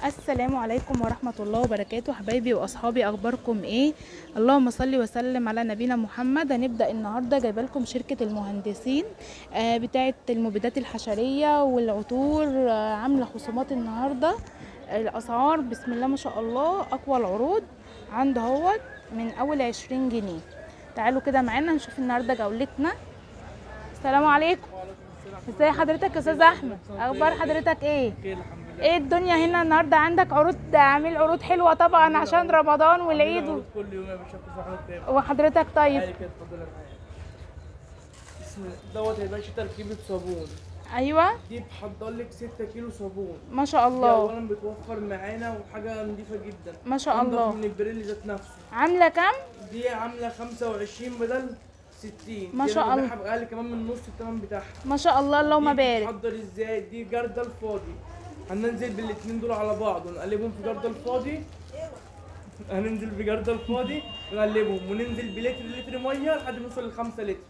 السلام عليكم ورحمة الله وبركاته حبايبي واصحابي، اخباركم ايه؟ اللهم صل وسلم على نبينا محمد. هنبدأ النهاردة جايبه لكم شركة المهندسين بتاعة المبيدات الحشرية والعطور. عاملة خصومات النهاردة. الاسعار بسم الله ما شاء الله، اقوى العروض عنده هوت من اول 20 جنيه. تعالوا كده معانا نشوف النهاردة جولتنا. السلام عليكم. وعليكم السلام. ازي حضرتك يا استاذ احمد؟ اخبار حضرتك ايه؟ بخير الحمد لله. ايه الدنيا هنا النهارده؟ عندك عروض، عامل عروض حلوه طبعا عشان رمضان والعيد عندنا عروض كل يوم يا باشا، في حاجات تاني. وحضرتك طيب. عادي كده، اتفضل يا معايا. بسم الله. دوت يا باشا تركيبة صابون. ايوه دي بحضر لك 6 كيلو صابون. ما شاء دي الله. اولا بتوفر معانا وحاجة نضيفة جدا. ما شاء أنضف الله. من البريل ذات نفسه. عامله كام؟ دي عاملة 25 بدل 60. ما دي شاء أنا الله. ببيعها بأقل كمان من نص الثمن بتاعها. ما شاء الله اللهم دي بارك. بتتحضر ازاي؟ دي جردل الفاضي. هننزل بالاتنين دول على بعض ونقلبهم في جردل الفاضي. هننزل بجردل الفاضي نقلبهم وننزل بلتر ميه لحد ما نوصل ل5 لتر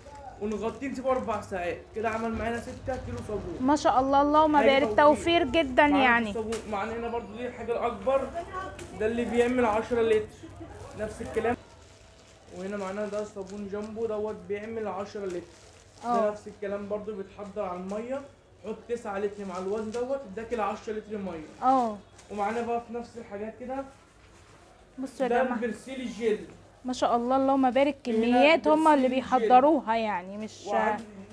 ونغطيه نسيبه 4 ساعات. كده عمل معانا 6 كيلو صابون. ما شاء الله اللهم حاجة بارك، توفير جدا معانا يعني. الصابون معانا هنا برضو دي الحاجه الاكبر، ده اللي بيعمل 10 لتر نفس الكلام. وهنا معانا ده صابون جامبو دوت بيعمل 10 لتر. ده نفس الكلام برضو بيتحضر على الميه. حط 9 لتر مع الوزن دوت اداك ال 10 لتر ميه. ومعانا بقى في نفس الحاجات كده بصوا يا ده جماعه، البرسيل الجل. ما شاء الله اللهم بارك. كميات هم اللي برسيل بيحضروها يعني، مش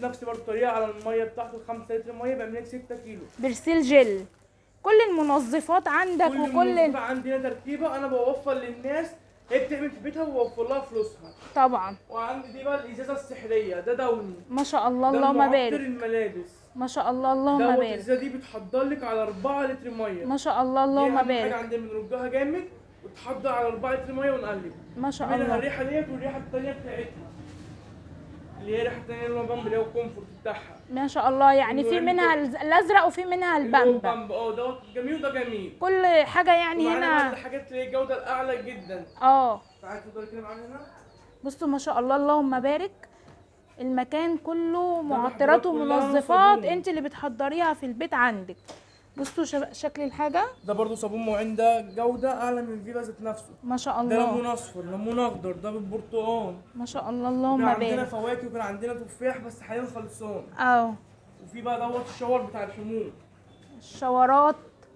نفس برضه الطريقه على الميه بتاعته 5 لتر ميه بيعمل لك 6 كيلو. برسيل جل. كل المنظفات عندك كل وكل المنظفات عندنا تركيبه انا بوفر للناس، هي بتعمل في بيتها وبوفر لها فلوسها. طبعا. وعندي دي بقى الازازه السحريه، ده دوني. ما شاء الله ده اللهم معطر بارك. الملابس. ما شاء الله اللهم دوت بارك. الازازه دي بتحضر لك على 4 لتر ميه. ما شاء الله دي اللهم اهم حاجه بارك. عندنا، بنرجها جامد وتحضر على 4 لتر ميه ونقلب. ما شاء منها الله. الريحه ديت والريحه الثانيه بتاعتها اللي هي ريحه الثانيه اللي هو بامب اللي هو الكومفورت بتاعها. ما شاء الله، يعني في منها الازرق وفي منها اللي هو البامبا. بامب دوت جميل وده جميل. كل حاجه يعني ومعانا بقى هنا. الحاجات اللي هي الجوده الاعلى جدا. تعالى تفضل كده معانا هنا. بصوا ما شاء الله اللهم بارك. المكان كله معطرات محضرات كلها ومنظفات صابون. انت اللي بتحضريها في البيت عندك. بصوا شكل الحاجه. ده برضو صابون مواعين، ده جوده اعلى من فيفا ذات نفسه. ما شاء ده الله. ليمون اصفر، ليمون اخضر، ده بالبرتقال. ما شاء الله كان اللهم عندنا بارك. فواكه وكان عندنا تفاح بس حاليا خلصان. وفي بقى دوت الشاور بتاع الحموم. الشاورات،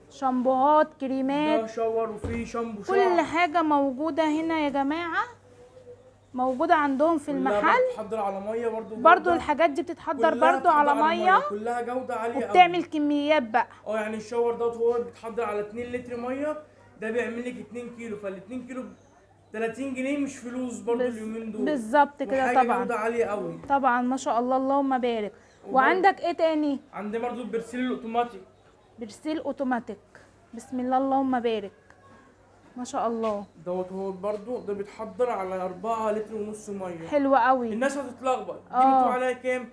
شامبوهات، كريمات، ده شاور وفي شامبو شعر. كل حاجه موجوده هنا يا جماعه، موجوده عندهم في المحل. بتتحضر على ميه برضو الحاجات دي بتتحضر برضو على ميه كلها جوده عاليه قوي وبتعمل كميات بقى. يعني الشاور دوت هو بيتحضر على 2 لتر ميه، ده بيعمل لك 2 كيلو، فال 2 كيلو 30 جنيه مش فلوس برضو اليومين دول. بالظبط كده طبعا. جوده عاليه قوي طبعا ما شاء الله اللهم بارك. وعندك ايه تاني؟ عندنا برضو البرسيل الاوتوماتيك. برسيل اوتوماتيك. بسم الله اللهم بارك. ما شاء الله. دوت هو برضو ده بيتحضر على 4 لتر ونص ميه. حلوة قوي. الناس هتتلخبط، دي بتقول عليها كام؟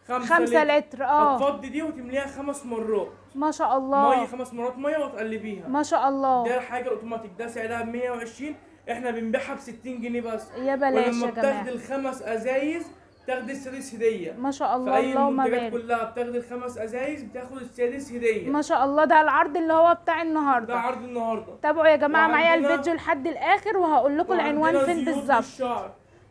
5 لتر. هتفضي دي وتمليها 5 مرات. ما شاء الله. ميه 5 مرات ميه وتقلبيها. ما شاء الله. ده الحاجه الاوتوماتيك، ده سعرها ب 120، احنا بنبيعها ب 60 جنيه بس. يا بلاش يا ولما جماعه. بتاخدي ال5 ازايز تاخدي السادس هديه. ما شاء الله فأي اللهم المنتجات بارك. كلها بتاخدي ال5 ازايز بتاخد السادس هديه. ما شاء الله. ده العرض اللي هو بتاع النهارده. ده عرض النهارده. تابعوا يا جماعه معايا الفيديو لحد الاخر وهقول لكم العنوان فين بالظبط.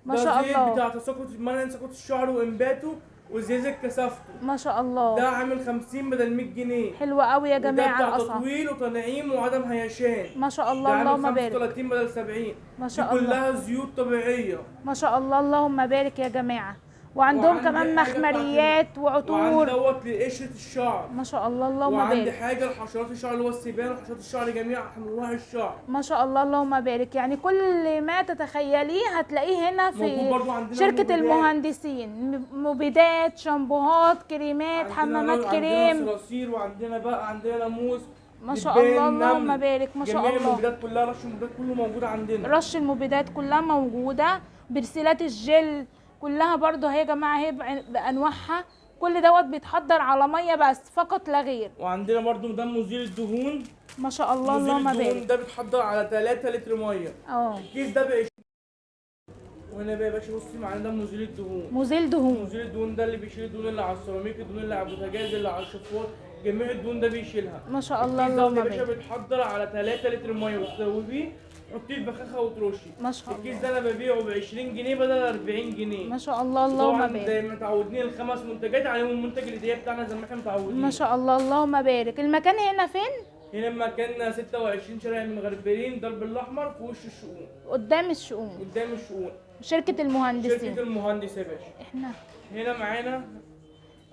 ما شاء الله. بتاع تساقط تساقط الشعر وانباته وزيادة كثافته. ما شاء الله. ده عامل 50 بدل 100 جنيه. حلوة قوي يا جماعه الاسعار. الاسعار. تطويل وتنعيم وعدم هيشان. ما شاء الله اللهم بارك. 35 بدل 70. ما شاء الله. كلها زيوت طبيعيه. ما شاء الله اللهم بارك يا جماعه. وعندهم كمان مخمريات وعطور. وعندي دوت لقشره الشعر. ما شاء الله اللهم بارك. وعندي حاجه لحشرات الشعر اللي هو السيبان وحشرات الشعر جميع انواع الشعر. ما شاء الله اللهم بارك. يعني كل ما تتخيليه هتلاقيه هنا في شركة المهندسين. مبيدات، شامبوهات، كريمات، حمامات كريم. عندنا صراصير وعندنا بقى عندنا ناموس. ما شاء الله اللهم بارك. ما شاء الله. جميع المبيدات كلها، رش المبيدات كله موجود عندنا. رش المبيدات كلها موجودة. برسيلات الجل كلها برضو اهي يا جماعة اهي بأنواعها. كل دوت بيتحضر على مية بس فقط لا غير. وعندنا برضو ده مزيل الدهون. ما شاء الله اللهم بارك. ده بيتحضر على 3 لتر ميه. الكيس ده ب20. وهنا بقى يا باشا بصي معانا ده مزيل الدهون. مزيل دهون. مزيل الدهون ده اللي بيشيل الدهون اللي على السيراميك، الدهون اللي على البوتاجاز، اللي على الشفاط، جميع الدهون ده بيشيلها. ما شاء الله، الكيس دوت اللهم يا باشا بارك. بيتحضر على 3 لتر ميه وتسويه، تحطيه في بخاخه وترشي. ما شاء الكيس الله. ده انا ببيعه ب 20 جنيه بدل 40 جنيه. ما شاء الله، اللهم طبعا بارك. زي ما متعودين الخمس منتجات عليهم المنتج الهديه بتاعنا زي ما احنا متعودين. ما شاء الله، اللهم بارك. المكان هنا فين؟ هنا مكاننا 26 شارع المغربلين درب الاحمر في وش الشؤون، قدام الشؤون، قدام الشؤون، شركة المهندسين. شركه المهندس يا باشا. احنا هنا معانا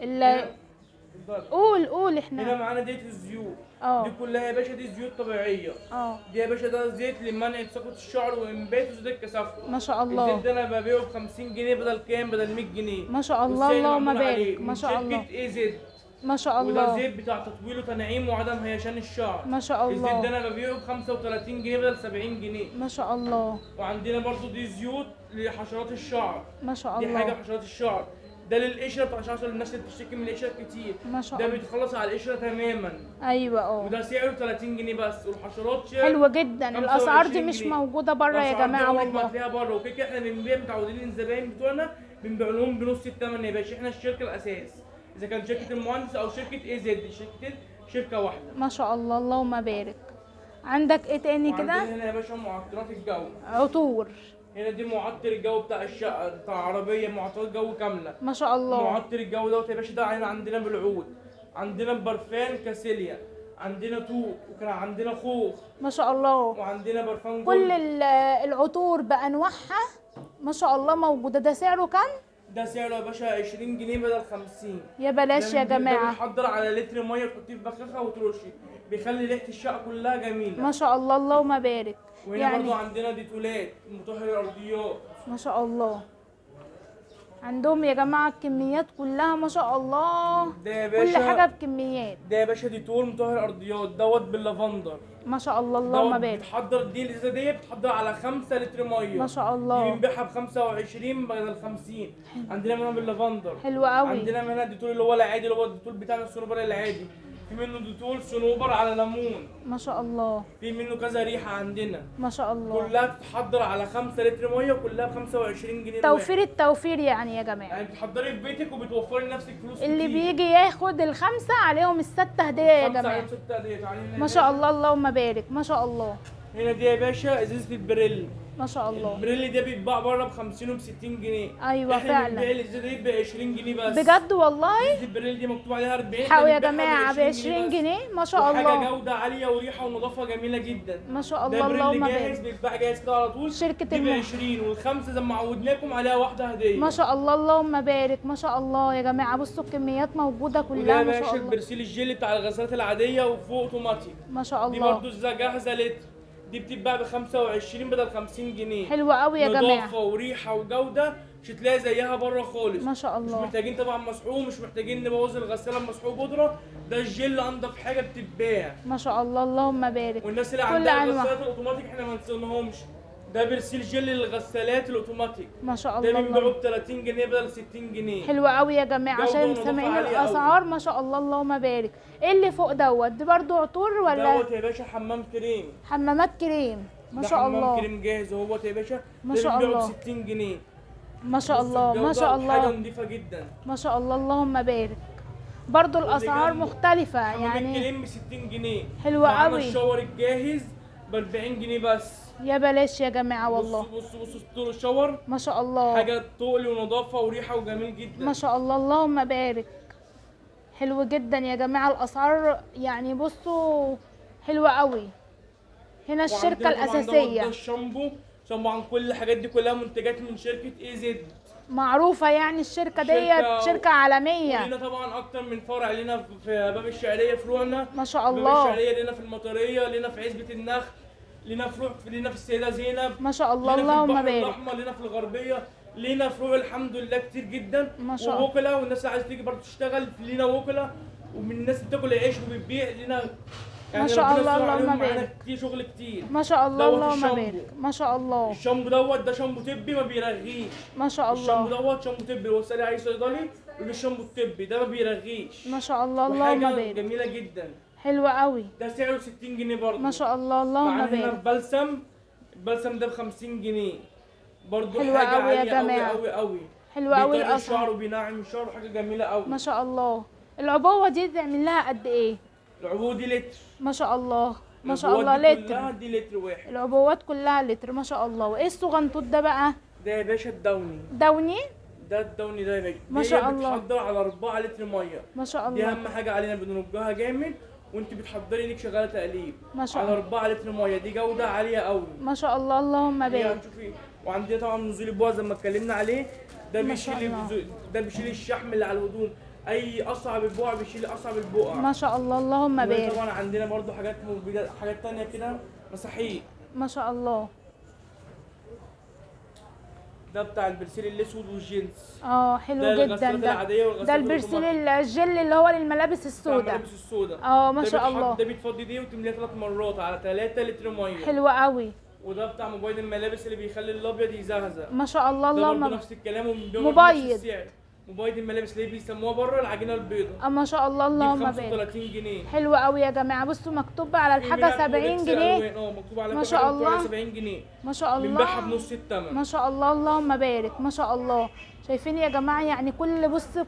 ال... اتفضل. قول هنا احنا. معانا ديت الزيوت. اه. دي كلها يا باشا دي زيوت طبيعيه. اه. دي يا باشا ده زيت لمنع تساقط الشعر وانبات وزيت الكثافه. ما شاء الزيت الله. ده انا ببيعه ب 50 جنيه بدل كام؟ بدل 100 جنيه. ما شاء الله، والسعر اللهم معمول عليه بارك. من ما شاء الله. شركه اي زد. ما شاء وده الله. زيت بتاع تطويل وتنعيم وعدم هيشان الشعر. ما شاء الزيت ده الله. انا ببيعه ب 35 جنيه بدل 70 جنيه. ما شاء الله. وعندنا برضو دي زيوت لحشرات الشعر. ما شاء دي حاجه الله. حشرات الشعر. ده للقشره بتاع عشان الناس اللي بتشتكي من القشره كتير. ما شاء ده الله. بيتخلص على القشره تماما. ايوه. اه. وده سعره 30 جنيه بس، والحشرات شير حلوة جدا. الاسعار دي 25 مش جنيه. موجودة بره يا الأسعار دي جماعة عمرك ما والله. هتلاقيها بره، وكده احنا بنبيع متعودين الزباين بتوعنا بنبيع لهم بنص الثمن يا باشا. احنا الشركه الاساس، اذا كان شركه المهندس او شركه اي زد، شركتين شركه واحده. ما شاء الله، اللهم بارك. عندك ايه تاني وعندنا كده؟ هنا يا باشا معطرات الجو. عطور. هنا دي معطر الجو بتاع الشقه بتاع العربيه، معطرات جو كامله. ما شاء الله. معطر الجو دوت يا باشا ده عندنا بالعود، عندنا برفان كاسيليا، عندنا توت، وكان عندنا خوخ، ما شاء الله. وعندنا برفان كل جولد. العطور بانواعها ما شاء الله موجودة. ده سعره كام؟ ده سعره يا باشا 20 جنيه بدل 50. يا بلاش يا ده جماعة. بيتحضر على لتر ميه تحطيه في بخاخه وترشي، بيخلي ريحه الشقه كلها جميله. ما شاء الله، اللهم بارك. وهنا برضو عندنا ديتولات مطهر الارضيات. ما شاء الله. عندهم يا جماعة الكميات كلها ما شاء الله. ده يا كل باشا حاجة بكميات. ده يا باشا ديتول مطهر ارضيات دوت باللافندر. ما شاء الله، اللهم دوت بارك. بتحضر دي الازازه دي بتحضر على 5 لتر ميه. ما شاء دي الله. بنبيعها ب 25 بدل 50. عندنا منها باللافندر. حلو قوي. عندنا منها ديتول اللي هو العادي، اللي هو الديتول بتاعنا الصنوبر العادي. في منه ديتول صنوبر على ليمون. ما شاء الله. في منه كذا ريحه عندنا. ما شاء الله. كلها بتتحضر على 5 لتر ميه، وكلها ب 25 جنيه. توفير التوفير يعني يا جماعة. يعني بتحضري في بيتك وبتوفري لنفسك فلوس اللي كتير. بيجي ياخد الخمسة عليهم الستة هدية يا 5 جماعة. عليهم 6 هديه. تعالي هنا يا ما شاء باشا. الله، اللهم بارك. ما شاء الله. هنا دي يا باشا ازازه البريل. ما شاء الله. البريل ده بيتباع بره ب 50 وب 60 جنيه. أيوة احنا فعلا. بنبيع الازازه دي ب 20 جنيه بس. بجد والله. ازازه البريل دي مكتوب عليها 40. حقوا يا احنا بنبيعها جماعة ب 20 بس. جنيه. ما شاء وحاجه الله. جوده عاليه وريحه ونظافه جميله جدا. ما شاء ده الله، بريل اللهم جاهز بارك. بيتباع جاهز كده على طول. شركة دي ب 20، والخمسه زي ما عودناكم عليها واحده هديه. ما شاء الله، اللهم بارك. ما شاء الله يا جماعة. بصوا الكميات موجودة وده كلها يا ما شاء باشا الله. البرسيل الجيلي بتاع الغسالات العاديه وفوق اوتوماتيك. ما شاء دي الله. برضو جاهزه لتر. دي بتتباع ب 25 بدل 50 جنيه. حلوة قوي يا جماعة. نظافه وريحه وجوده مش هتلاقي زيها بره خالص. ما شاء مش الله. محتاجين طبعا مسحوق، مش محتاجين نبوظ الغساله مسحوق بودره. ده الجل انضف حاجه بتتباع. ما شاء الله، اللهم بارك. والناس اللي كل عندها أنواع. الغسالات الاوتوماتيك احنا ما نسيناهمش. ده برسيل جل للغسالات الاوتوماتيك. ما شاء ده الله، بنبيعه اللهم. ب 30 جنيه بدل 60 جنيه. حلوة قوي يا جماعة جودة عشان ونظافة سامعين عالية أوي. الأسعار. ما شاء الله، اللهم بارك. ايه اللي فوق دوت؟ دي برضو عطور ولا دوت يا باشا حمام كريم. حمامات كريم؟ ما ده شاء حمام الله. كريم جاهز اهوت يا باشا. ما ده شاء بنبيعه الله. ب 60 جنيه. ما شاء بص الله. ما الجودة شاء وحاجه الله. نضيفه جدا. ما شاء الله، اللهم بارك. برضو الأسعار جنبه مختلفة حمام يعني. الكريم ب 60 جنيه. حلوة معانا قوي. الشاور الجاهز ب 40 جنيه بس. يا بلاش يا جماعة والله. بص طول الشاور. ما شاء الله. حاجه تقل ونظافه وريحه وجميل جدا. ما شاء الله، اللهم بارك. حلو جدا يا جماعة الأسعار يعني. بصوا حلوة قوي. هنا الشركة وعندنا طبعاً دوت الأساسية ده الشامبو. طبعا كل الحاجات دي كلها منتجات من شركه اي زد. معروفة يعني الشركة ديت شركة شركة عالمية. ولينا طبعا اكتر من فرع. لينا في باب الشعريه فروعنا. ما شاء باب الله. الشعريه لينا في المطريه، لينا في عزبه النخل، لينا فروع لينا في السيده زينب، ما شاء الله، لينا في اللهم البحر بارك. الاحمر، لينا في الغربيه، لينا فروع الحمد لله كتير جدا. ما شاء الله. ووكلاء، والناس اللي عايزه تيجي برضه تشتغل لينا وكلاء. ومن الناس اللي بتاكل عيش وبتبيع لينا. يعني ما شاء ربنا الله، يستر اللهم عليهم، معانا بارك. كتير شغل كتير. ما شاء الله، دوت اللهم الشامبو. بارك. ما شاء الله. الشامبو دوت ده شامبو طبي ما بيرغيش. ما شاء الشامبو الله. دوت شامبو طبي، وصلي عليه صيدلي يقول الشامبو الطبي ده ما بيرغيش. ما شاء الله، اللهم وحاجه بارك. جميله جدا. حلوة قوي. ده سعره 60 جنيه برضه. ما شاء الله، اللهم معانا هنا بارك. بلسم. البلسم ده ب 50 جنيه برضه. حلوة حاجه أوي يا عاليه قوي جماعة. قوي قوي. حلوة قوي بيطري الأسعار. الشعر وبينعم الشعر، حاجه جميله قوي. ما شاء الله. العبوه دي تعمل لها قد ايه؟ العبوه دي لتر. ما شاء الله ما شاء العبوات الله، دي لتر. كلها دي لتر واحد. العبوات كلها لتر، ما شاء الله. وايه الصغنطوط ده بقى؟ ده يا باشا الدوني. دوني. ده الدوني ده يا باشا. ما دي شاء الله. بتحضر على 4 لتر ميه. ما شاء دي الله. اهم حاجه علينا، بنرجها جامد وانت بتحضري انك شغاله تقليب. ما شاء على الله. 4 لتر ميه، دي جوده عاليه قوي. ما شاء الله، اللهم دي بارك. هتشوفي. وعندنا طبعا نزول البقع زي ما اتكلمنا عليه. ده ما شاء بيشيل الله. ده بيشيل الشحم اللي على الهدوم. اي اصعب البقع بيشيل اصعب البقع. ما شاء الله، اللهم بارك. طبعا عندنا برضو حاجات مبيدات، حاجات تانية كده، مساحيق. ما شاء الله. ده بتاع البرسيل الاسود والجينز. حلو ده جدا. الغسالات ده العادية والغسالات ده البرسيل الجل اللي هو للملابس السوداء. الملابس السوداء. ما شاء الله. ده بيتفضي دي وتمليها 3 مرات على 3 لتر ميه. حلو قوي. وده بتاع مبيض الملابس اللي بيخلي الابيض يزهزه. ما شاء الله، ده اللهم برضه بارك. نفس الكلام وبنفس مبيض. السعر. مبيض الملابس اللي بيسموها بره العجينه البيضاء. ما شاء الله، اللهم ب بارك. 35 جنيه. حلو قوي يا جماعه. بصوا مكتوب على الحاجه 70 جنيه. مكتوب على ما شاء الله. 70 جنيه. ما شاء الله. بنبيعها بنص الثمن. ما شاء الله، اللهم بارك. ما شاء الله. شايفين يا جماعه؟ يعني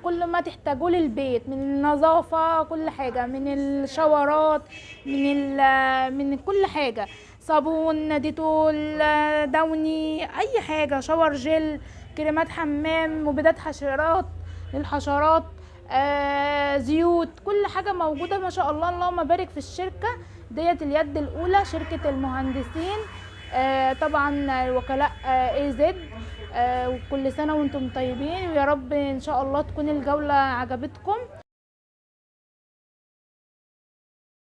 كل ما تحتاجوه للبيت، من النظافه، كل حاجه، من الشاورات، من كل حاجه، صابون، ديتول، دوني، اي حاجه، شاور جل، كريمات حمام، مبيدات حشرات للحشرات، زيوت، كل حاجه موجوده. ما شاء الله، اللهم بارك. في الشركه ديت اليد الاولى، شركه المهندسين. طبعا وكلاء اي زد. وكل سنه وانتم طيبين، ويا رب ان شاء الله تكون الجوله عجبتكم.